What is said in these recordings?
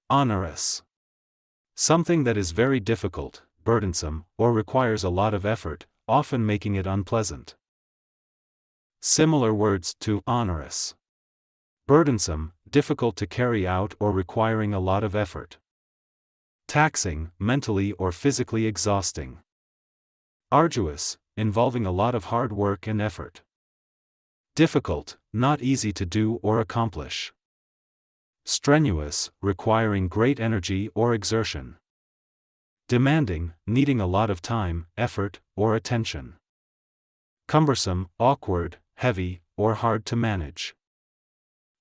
Onerous. Something that is very difficult, burdensome, or requires a lot of effort, often making it unpleasant. Similar words to onerous. Burdensome, difficult to carry out or requiring a lot of effort. Taxing, mentally or physically exhausting. Arduous, involving a lot of hard work and effort. Difficult, not easy to do or accomplish. Strenuous, requiring great energy or exertion. Demanding, needing a lot of time, effort, or attention. Cumbersome, awkward, heavy, or hard to manage.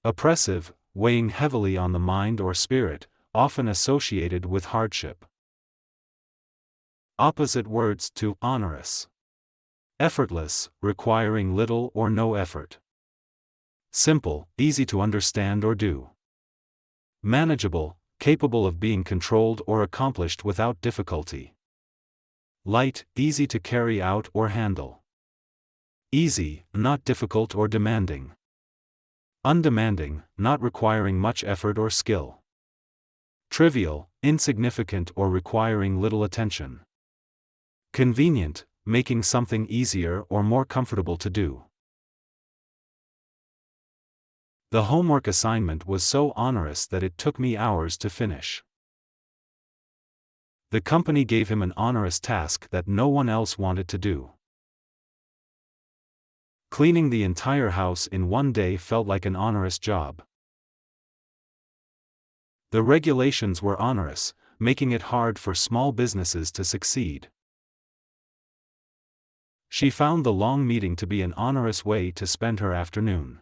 Oppressive, weighing heavily on the mind or spirit, often associated with hardship. Opposite words to onerous. Effortless, requiring little or no effort. Simple, easy to understand or do. Manageable, capable of being controlled or accomplished without difficulty. Light, easy to carry out or handle. Easy, not difficult or demanding. Undemanding, not requiring much effort or skill. Trivial, insignificant or requiring little attention. Convenient, making something easier or more comfortable to do. The homework assignment was so onerous that it took me hours to finish. The company gave him an onerous task that no one else wanted to do. Cleaning the entire house in one day felt like an onerous job. The regulations were onerous, making it hard for small businesses to succeed. She found the long meeting to be an onerous way to spend her afternoon.